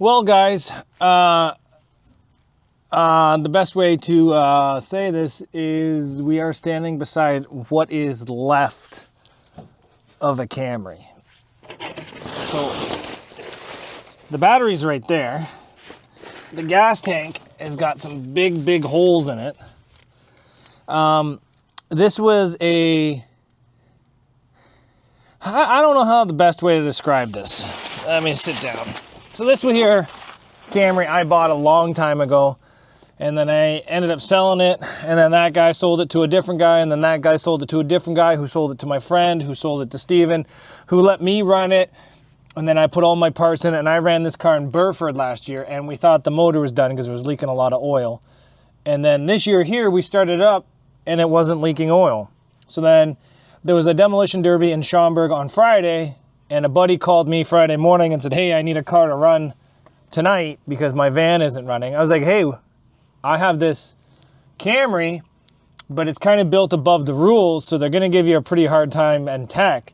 Well, guys, the best way to say this is we are standing beside what is left of a Camry. So the battery's right there. The gas tank has got some big holes in it. This was a... I don't know how the best way to describe this. Let me sit down. So this was here, Camry I bought a long time ago, and then I ended up selling it, and then that guy sold it to a different guy, and then that guy sold it to a different guy, who sold it to my friend, who sold it to Steven, who let me run it, and then I put all my parts in it, and I ran this car in Burford last year, and we thought the motor was done because it was leaking a lot of oil. And then this year here, we started up, and it wasn't leaking oil. So then there was a demolition derby in Schomberg on Friday, and a buddy called me Friday morning and said, hey, I need a car to run tonight because my van isn't running. I was like, hey, I have this Camry, but it's kind of built above the rules, so they're going to give you a pretty hard time in tech.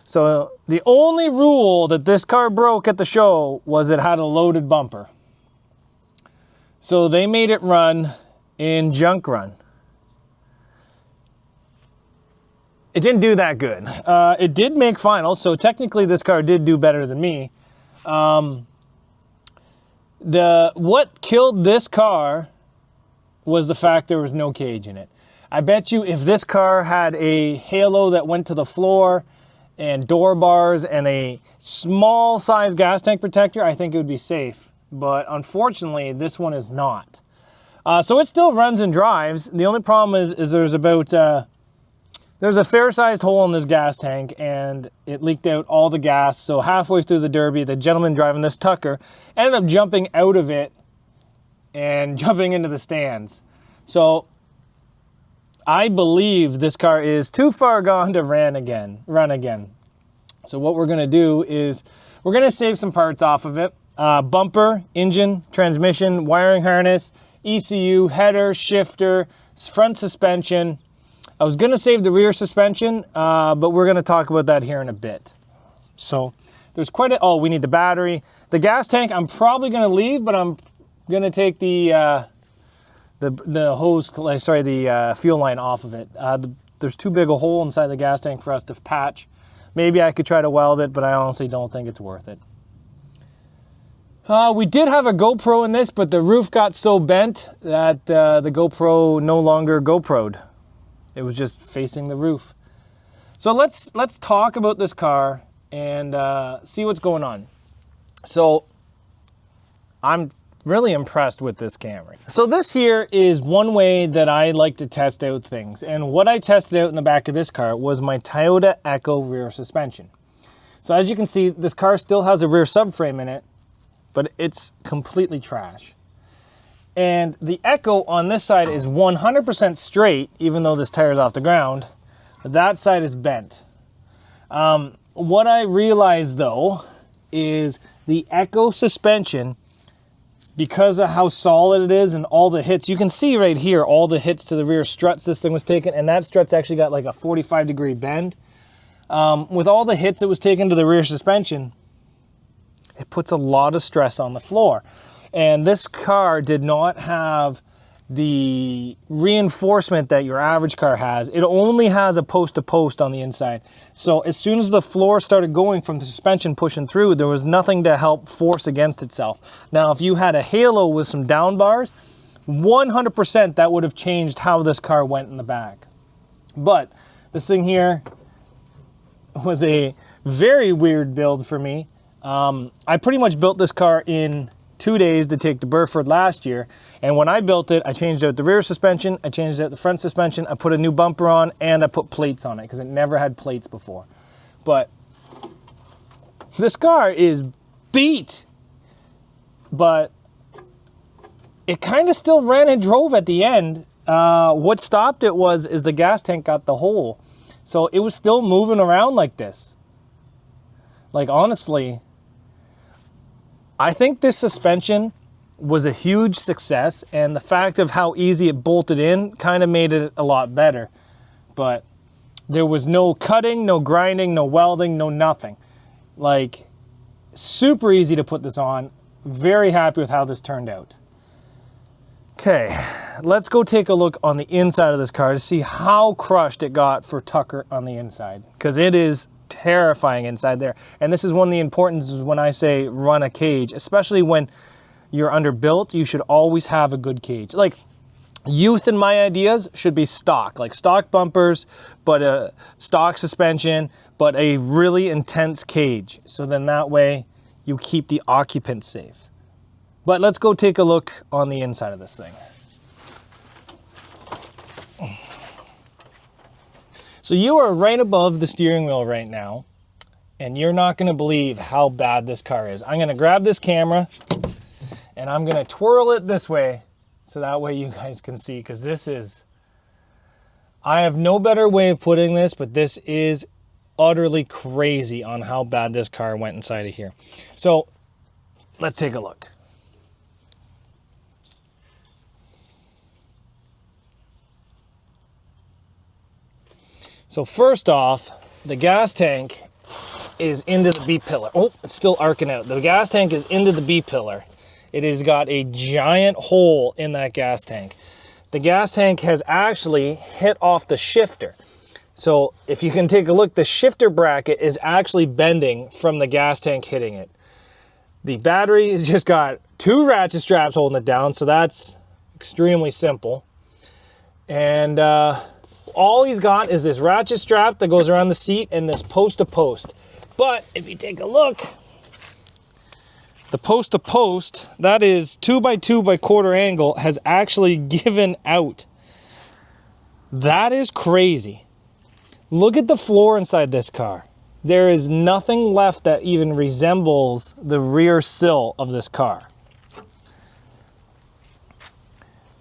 So the only rule that this car broke at the show was it had a loaded bumper. So they made it run in junk run. It didn't do that good. It did make finals, so technically this car did do better than me. What killed this car was the fact there was no cage in it. I bet you if this car had a halo that went to the floor and door bars and a small size gas tank protector, I think it would be safe. But unfortunately, this one is not. So it still runs and drives. The only problem is there's about... there's a fair-sized hole in this gas tank, and it leaked out all the gas. So halfway through the derby, the gentleman driving this Tucker ended up jumping out of it and jumping into the stands. So I believe this car is too far gone to run again. So what we're going to do is we're going to save some parts off of it. Bumper, engine, transmission, wiring harness, ECU, header, shifter, front suspension. I was going to save the rear suspension, but we're going to talk about that here in a bit. So there's quite a... Oh, we need the battery. The gas tank, I'm probably going to leave, but I'm going to take the hose, sorry, the fuel line off of it. There's too big a hole inside the gas tank for us to patch. Maybe I could try to weld it, but I honestly don't think it's worth it. We did have a GoPro in this, but the roof got so bent that the GoPro no longer GoPro'd. It was just facing the roof. So let's talk about this car and see what's going on. So I'm really impressed with this Camry. So this here is one way that I like to test out things. And what I tested out in the back of this car was my Toyota Echo rear suspension. So as you can see, this car still has a rear subframe in it, but it's completely trash. And the Echo on this side is 100% straight, even though this tire's off the ground. That side is bent. What I realized, though, is the Echo suspension, because of how solid it is and all the hits, you can see right here all the hits to the rear struts this thing was taking, and that strut's actually got like a 45-degree bend. With all the hits it was taken to the rear suspension, it puts a lot of stress on the floor. And this car did not have the reinforcement that your average car has. It only has a post-to-post on the inside. So as soon as the floor started going from the suspension pushing through, there was nothing to help force against itself. Now, if you had a halo with some down bars, 100% that would have changed how this car went in the back. But this thing here was a very weird build for me. I pretty much built this car in 2 days to take to Burford last year, and when I built it, I changed out the rear suspension, I changed out the front suspension, I put a new bumper on, and I put plates on it because it never had plates before. But this car is beat, but it kind of still ran and drove at the end. What stopped it is the gas tank got the hole, so it was still moving around like this. Like, honestly, I think this suspension was a huge success, and the fact of how easy it bolted in kind of made it a lot better. But there was no cutting, no grinding, no welding, no nothing. Like, super easy to put this on. very happy with how this turned out. Okay, let's go take a look on the inside of this car to see how crushed it got for Tucker on the inside, because it is terrifying inside there. And this is one of the importances when I say run a cage, especially when you're underbuilt. You should always have a good cage. Like, youth in my ideas should be stock, like stock bumpers, but a stock suspension, but a really intense cage. So then that way you keep the occupants safe. But let's go take a look on the inside of this thing. So you are right above the steering wheel right now, and you're not gonna believe how bad this car is. I'm gonna grab this camera and I'm gonna twirl it this way so that way you guys can see, because this is, I have no better way of putting this, but this is utterly crazy on how bad this car went inside of here. So let's take a look. So first off, the gas tank is into the B-pillar. Oh, it's still arcing out. The gas tank is into the B-pillar. It has got a giant hole in that gas tank. The gas tank has actually hit off the shifter. So if you can take a look, the shifter bracket is actually bending from the gas tank hitting it. The battery has just got 2 ratchet straps holding it down, so that's extremely simple. And all he's got is this ratchet strap that goes around the seat and this post-to-post. But if you take a look, the post-to-post, that is 2x2 by quarter angle, has actually given out. That is crazy. Look at the floor inside this car. There is nothing left that even resembles the rear sill of this car.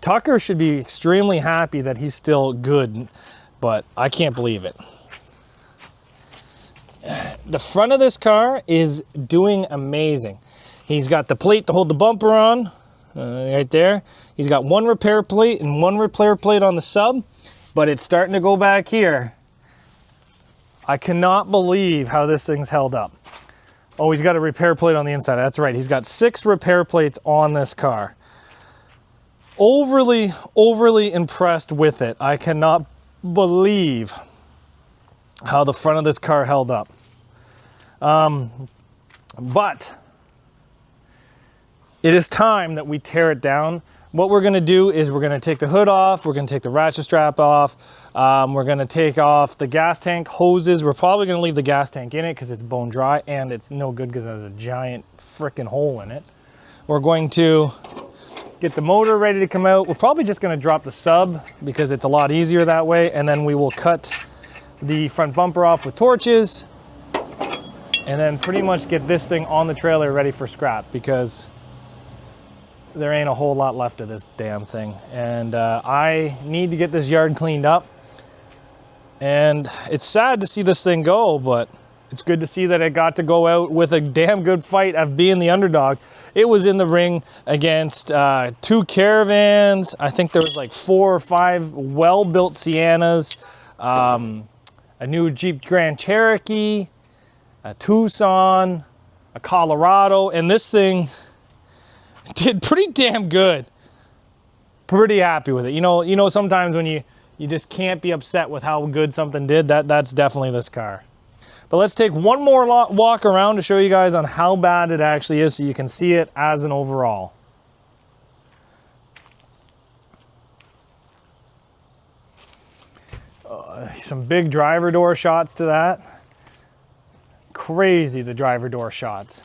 Tucker should be extremely happy that he's still good, but I can't believe it. The front of this car is doing amazing. He's got the plate to hold the bumper on, right there. He's got 1 repair plate and 1 repair plate on the sub, but it's starting to go back here. I cannot believe how this thing's held up. Oh, he's got a repair plate on the inside. That's right, he's got 6 repair plates on this car. Overly impressed with it. I cannot believe how the front of this car held up. But it is time that we tear it down. What we're gonna do is we're gonna take the hood off, we're gonna take the ratchet strap off, we're gonna take off the gas tank hoses. We're probably gonna leave the gas tank in it because it's bone dry and it's no good because there's a giant freaking hole in it. We're going to get the motor ready to come out. We're probably just gonna drop the sub because it's a lot easier that way, and then we will cut the front bumper off with torches and then pretty much get this thing on the trailer ready for scrap, because there ain't a whole lot left of this damn thing. And I need to get this yard cleaned up. And it's sad to see this thing go, but it's good to see that it got to go out with a damn good fight of being the underdog. It was in the ring against 2 Caravans. I think there was like 4 or 5 well-built Siennas, a new Jeep Grand Cherokee, a Tucson, a Colorado, and this thing did pretty damn good. Pretty happy with it. You know, sometimes when you just can't be upset with how good something did, that's definitely this car. But let's take one more walk around to show you guys on how bad it actually is so you can see it as an overall. Some big driver door shots to that. Crazy, the driver door shots.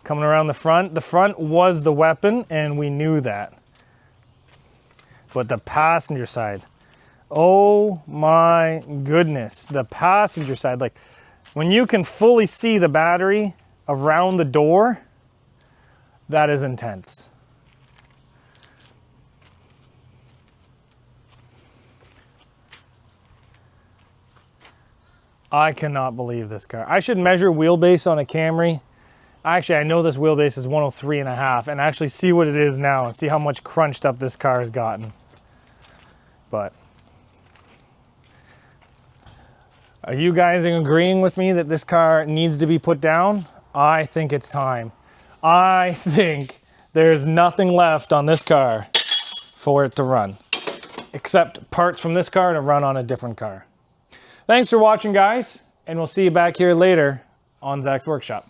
Coming around the front was the weapon, and we knew that. But the passenger side, oh my goodness, the passenger side, like when you can fully see the battery around the door, that is intense. I cannot believe this car. I should measure wheelbase on a Camry. Actually, I know this wheelbase is 103.5, and actually see what it is now and see how much crunched up this car has gotten. But are you guys agreeing with me that this car needs to be put down? I think it's time. I think there's nothing left on this car for it to run, except parts from this car to run on a different car. Thanks for watching, guys, and we'll see you back here later on Zach's Workshop.